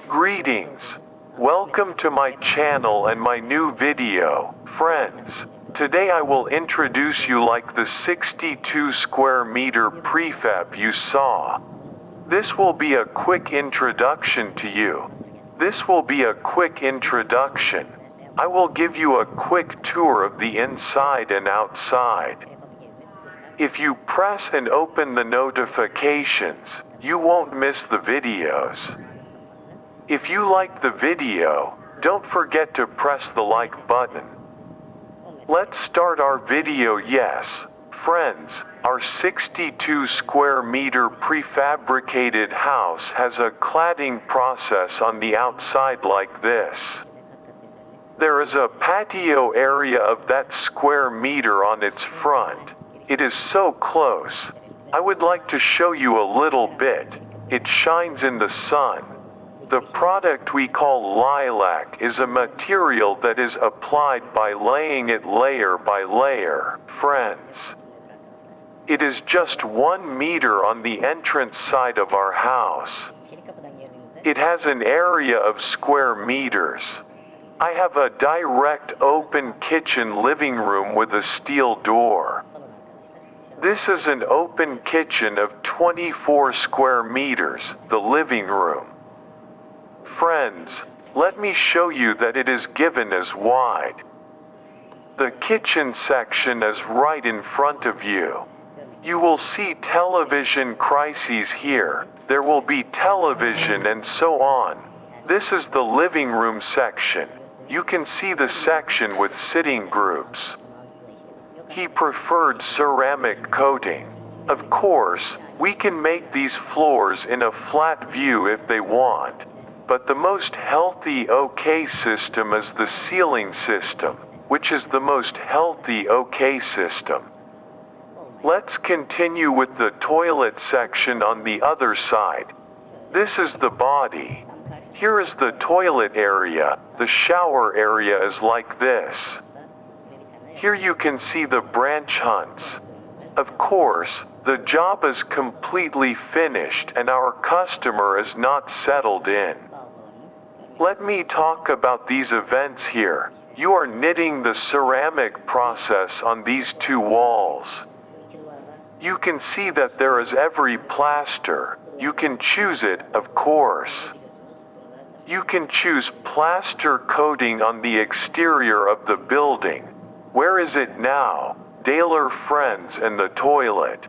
Greetings. Welcome to my channel and my new video, friends. Today I will introduce you like the 62 square meter prefab you saw. This will be a quick introduction to you. I will give you a quick tour of the inside and outside. If you press and open the notifications, you won't miss the videos. If you like the video, don't forget to press the like button. Let's start our video. Yes, friends, our 62 square meter prefabricated house has a cladding process on the outside like this. There is a patio area of that square meter on its front. It is so close. I would like to show you a little bit. It shines in the sun. The product we call lilac is a material that is applied by laying it layer by layer, friends. It is just 1 meter on the entrance side of our house. It has an area of square meters. I have a direct open kitchen living room with a steel door. This is an open kitchen of 24 square meters, the living room. Friends, let me show you that it is given as wide. The kitchen section is right in front of you. You will see television crises here, there will be television and so on. This is the living room section. You can see the section with sitting groups. He preferred ceramic coating. Of course, we can make these floors in a flat view if they want. But the most healthy OK system is the ceiling system, which is the most healthy OK system. Let's continue with the toilet section on the other side. This is the body. Here is the toilet area. The shower area is like this. Here you can see the branch hunts. Of course, the job is completely finished and our customer is not settled in. Let me talk about these events here. You are knitting the ceramic process on these 2 walls. You can see that there is every plaster. You can choose it, of course. You can choose plaster coating on the exterior of the building. Where is it now? Daler friends and the toilet.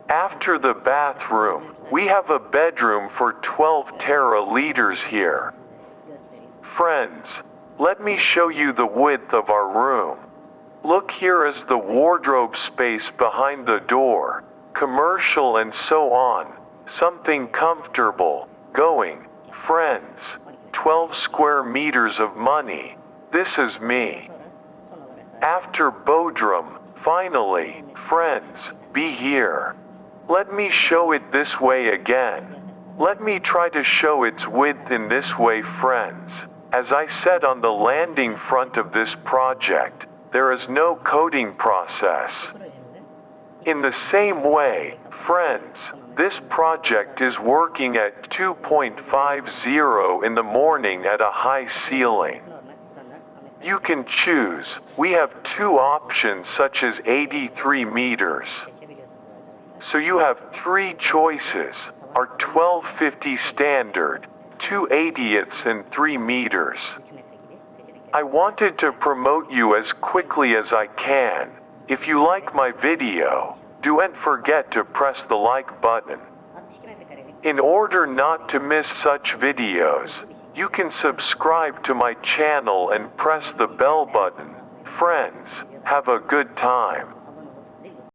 After the bathroom, we have a bedroom for 12 teraliters here. Friends, let me show you the width of our room. Look, here is the wardrobe space behind the door, commercial and so on, something comfortable, going, friends, 12 square meters of money. This is me. After Bodrum, finally, friends, be here. Let me show it this way again. Let me try to show its width in this way, friends. As I said on the landing front of this project, there is no coating process. In the same way, friends, this project is working at 2.50 in the morning at a high ceiling. You can choose. We have 2 options such as 83 meters. So you have 3 choices, our 1250 standard, 2/80ths and 3 meters. I wanted to promote you as quickly as I can. If you like my video, don't forget to press the like button. In order not to miss such videos, you can subscribe to my channel and press the bell button. Friends, have a good time.